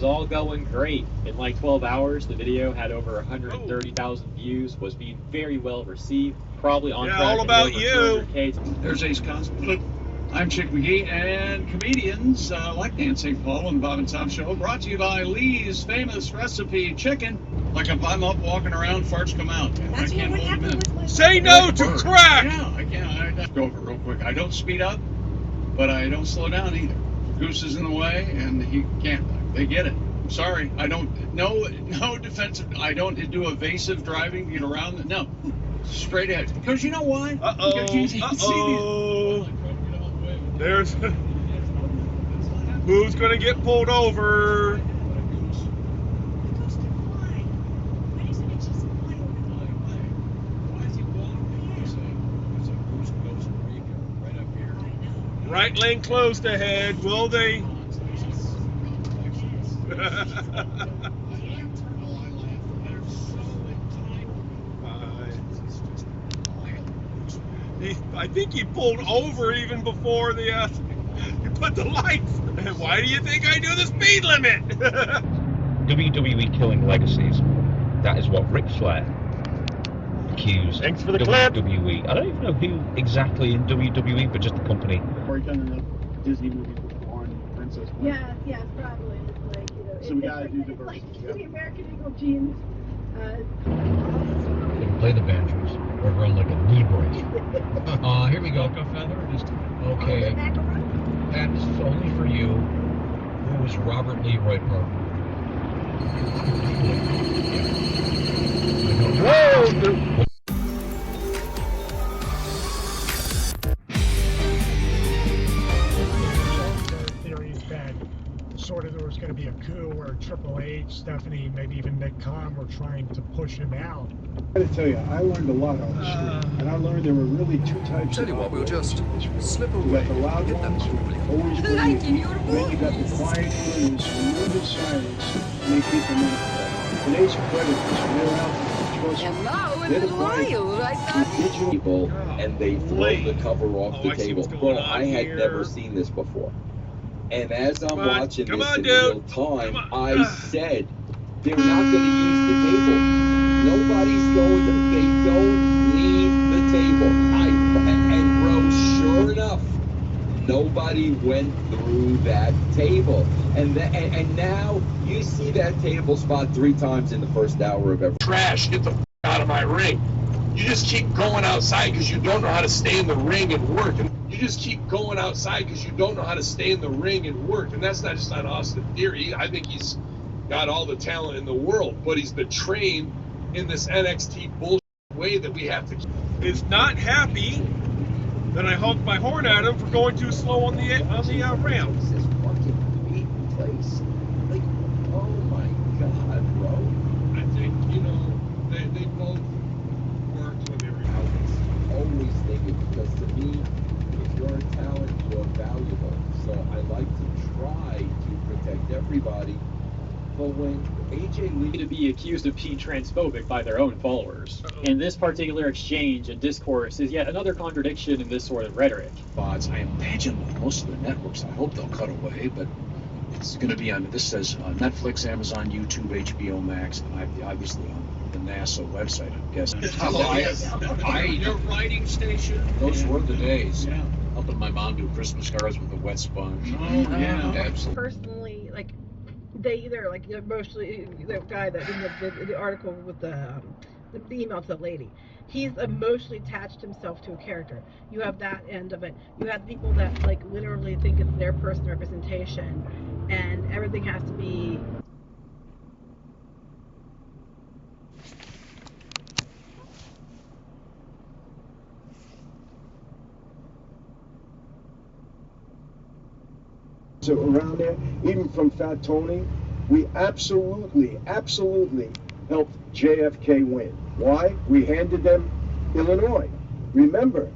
was all going great. In like 12 hours, the video had over 130,000 views, was being very well received, probably on track all about to you. over 200K. There's Ace Constable. I'm Chick McGee, and comedians like Dan St. Paul and the Bob and Tom Show, brought to you by Lee's famous recipe chicken. Like if I'm up walking around, farts come out. That's I can't what hold them happened in. with my Say no to crack. Yeah, I can't. I go over it real quick. I don't speed up, but I don't slow down either. Goose is in the way, and he can't. They get it. I'm sorry. I don't. No defensive. I don't do evasive driving to get around. No, straight ahead. Because you know why? Because you see these. There's who's gonna get pulled over? Right lane closed ahead. Will they? I think he pulled over even before the you put the lights. Why do you think I do the speed limit? WWE killing legacies. That is what Ric Flair accused Thanks for the WWE. I don't even know who exactly in WWE, but just the company. Or you've done enough Disney movies with Barney, Princess. Yeah, probably. It's like, you know, So we gotta do diversity. Like the American Eagle jeans. Play the banjos or run like a knee brace. Here we go. Okay. Pat, this is only for you. Who is Robert Lee Roy Parker? Whoa! Theories that sort of there was going to be a coup where Triple H, Stephanie, maybe even Nick Khan were trying to push him out. I gotta tell you, I learned a lot on the street, and I learned there were really two types. Tell you what, we'll just slip You away. got the loud Get them ones who properly. always believe, then you got the quiet crews who remove the silence and they keep them in. Today's predators, they're out there, trust me. They're the predators. People and they throw the cover off the I see table. what's Bro, going on I had here. never seen this before. And as I'm watching Come this on, in dude. real time, I said, they're not going to use the table. Nobody's going to, they don't need the table. And bro, sure enough, nobody went through that table. And now you see that table spot 3 times in the first hour of every. Trash, get the out of my ring. You just keep going outside because you don't know how to stay in the ring and work. And you just keep going outside because you don't know how to stay in the ring and work. And that's not just on Austin Theory. I think he's got all the talent in the world, but he's been trained in this NXT bullshit way that we have to keep. Is not happy that I honked my horn at him for going too slow on the ramp. This fucking meeting place. Like, oh my God, bro. I think, you know, they both worked when they were out. Always thinking, because to me, if you're a talent, you're valuable. So I like to try to protect everybody. But when AJ Lee To be accused of being transphobic by their own followers. And this particular exchange and discourse is yet another contradiction in this sort of rhetoric. Spots. I imagine most of the networks, I hope they'll cut away, but it's going to be on, this says Netflix, Amazon, YouTube, HBO Max, and obviously on the NASA website, I'm guessing. Your writing station. Those were the days. Yeah. Helping my mom do Christmas cards with a wet sponge. Oh, yeah. Absolutely. Personally, like, they either, like, mostly the guy that in the article with the email to the lady, he's emotionally attached himself to a character. You have that end of it. You have people that, like, literally think it's their person representation, and everything has to be. So around there, even from Fat Tony, we absolutely helped JFK win. Why? We handed them Illinois. Remember?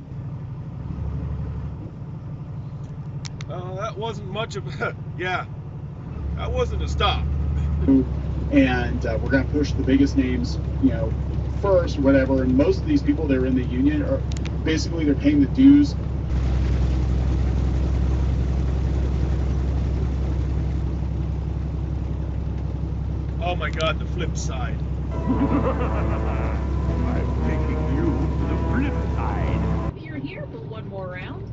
That wasn't much of a, yeah, that wasn't a stop. And we're going to push the biggest names, you know, first, whatever. And most of these people that are in the union are basically they're paying the dues. Oh my God, the flip side. I'm taking you to the flip side. You're here for one more round.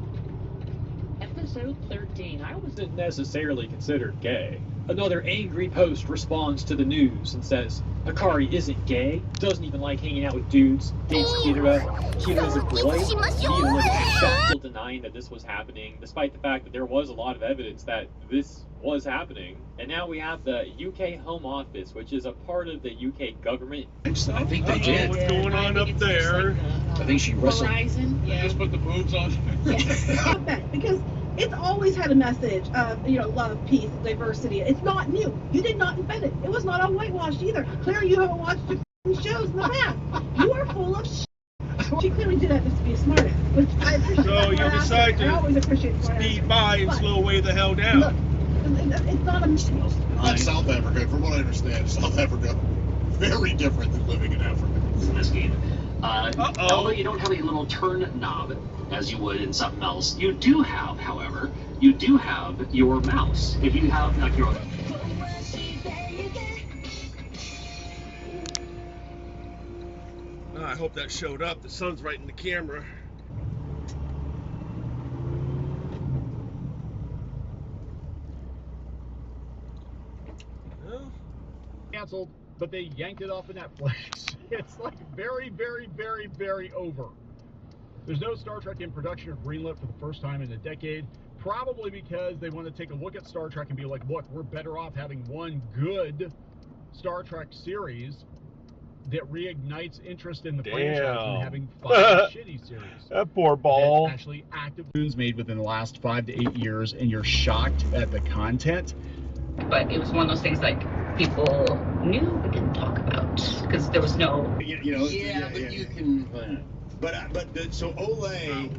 Episode 13. I Wasn't necessarily considered gay. Another angry post responds to the news and says, Akari isn't gay, doesn't even like hanging out with dudes, dates Kira, Kira's a boy. He even was still denying that this was happening, despite the fact that there was a lot of evidence that this was happening. And now we have the UK Home Office, which is a part of the UK government. I think they did. What's going on up there? I think she wrestled. Horizon. They just put the boobs on. Because it's always had a message of, love, peace, diversity. It's not new. You did not invent it. It was not all whitewashed either. Clearly, you haven't watched the shows in the past. You are full of shit. She clearly did that just to be a smartass, which I appreciate. So you decide I always appreciate to smart speed asses. by and But slow way the hell down. Look, it's not a. That's South Africa. From what I understand, South Africa, very different than living in Africa. In this game. Although you don't have a little turn knob as you would in something else, you do have, however, your mouse. If you have like your I hope that showed up. The sun's right in the camera. Well, canceled, but they yanked it off of Netflix. It's like very, very, very, very over. There's no Star Trek in production or greenlit for the first time in a decade, probably because they want to take a look at Star Trek and be like, look, we're better off having one good Star Trek series that reignites interest in the franchise than having 5 shitty series. That poor ball. That's actually active news made within the last 5 to 8 years, and you're shocked at the content. But it was one of those things like people knew but didn't talk about because there was no. You can. So Olay,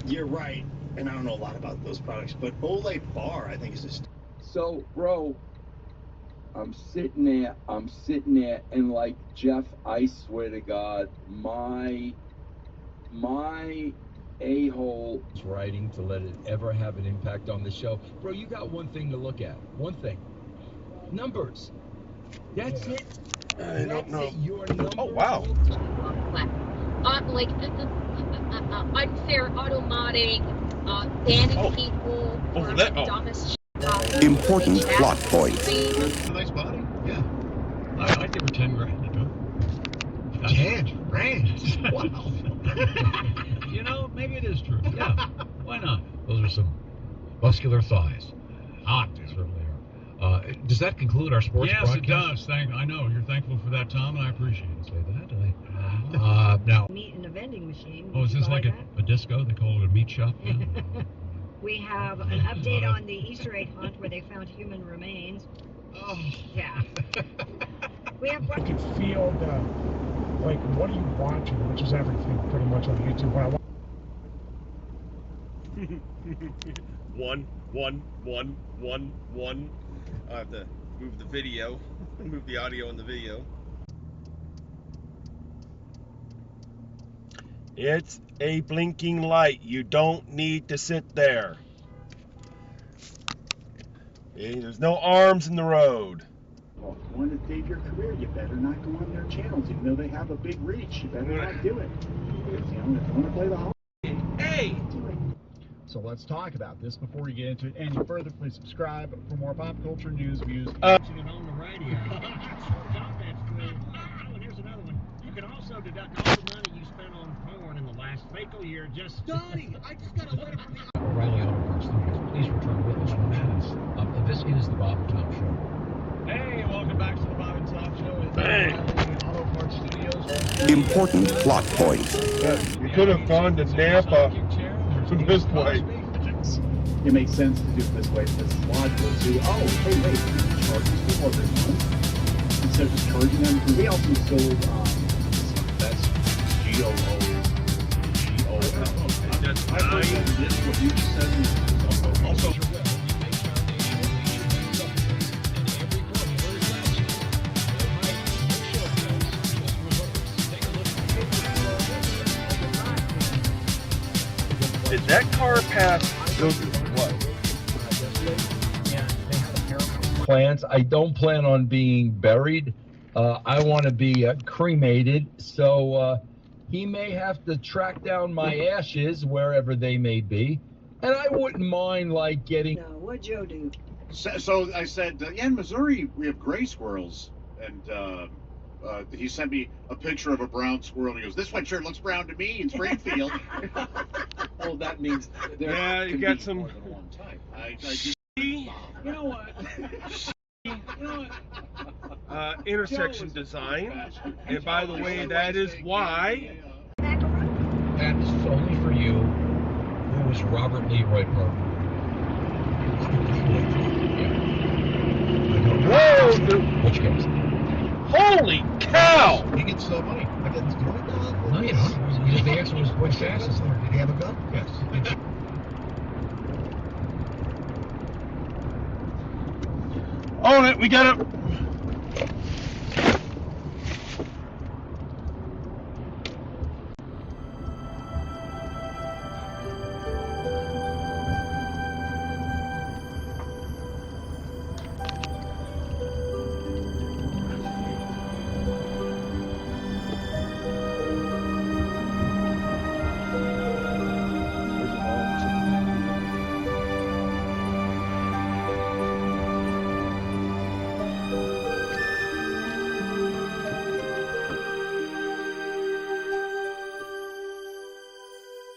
you're right, and I don't know a lot about those products, but Olay Bar, I think is just. So, bro, I'm sitting there, and like Jeff, I swear to God, my a-hole writing to let it ever have an impact on the show. Bro, you got one thing to look at. One thing. Numbers. That's it. I don't know. Your numbers. Oh, wow. Like unfair automatic, banning people for dumbest shit. Important plot point. Nice body. Yeah. I'd give her 10 grand to do it. 10 grand? Wow. Maybe it is true. Yeah. Why not? Those are some muscular thighs. Hot, they certainly are. Does that conclude our sports broadcast? Yes, it does. I know. You're thankful for that, Tom, and I appreciate it. Say that. Now, meat in a vending machine. is this like a disco? They call it a meat shop? Yeah. We have an update on the Easter egg hunt where they found human remains. Oh. Yeah. We have. I could feel the, like, what are you watching? Which is everything pretty much on YouTube. What I One. I have to move the video, move the audio and the video. It's a blinking light. You don't need to sit there. Okay, there's no arms in the road. Well, if you want to save your career, you better not go on their channels, even though they have a big reach. You better not do it. Because, if you want to play the holiday. Hey! So let's talk about this before we get into it any further. Please subscribe for more pop culture news, views. Watching it on the radio. And here's another one. You can also deduct all the money you spent on porn in the last fiscal year. Just Donnie, I just got a letter from the O'Reilly Auto Parts Studios. Please return with us in minutes. This is the Bob and Tom Show. Hey, welcome back to the Bob and Tom Show. Hey. Auto Parts Studios. Important plot point. You could have gone to Nampa this way. It makes sense to do it this way. It's logical to, hey, wait, we can charge these people every month instead of just charging them. Because we also sold, that's G-O-O-G-O-L. I heard this, what you just said, also. Did that car pass? What? plans. I don't plan on being buried. I want to be cremated, so he may have to track down my ashes wherever they may be, and I wouldn't mind like getting. No, what'd Joe do? So I said, yeah, in Missouri we have gray squirrels, and he sent me a picture of a brown squirrel. He goes, "This one sure looks brown to me in Springfield." Well, that means there Yeah, you can got be some. more than one type. I just, You know what? Intersection design. And by the way, that is why. That is only for you. Who is Robert Leroy Parker? Whoa! Which case? Holy cow! He gets money. I get $2 million. No, you don't. The answer was which passes there. Did he have a gun? Yes. Own it, we got it.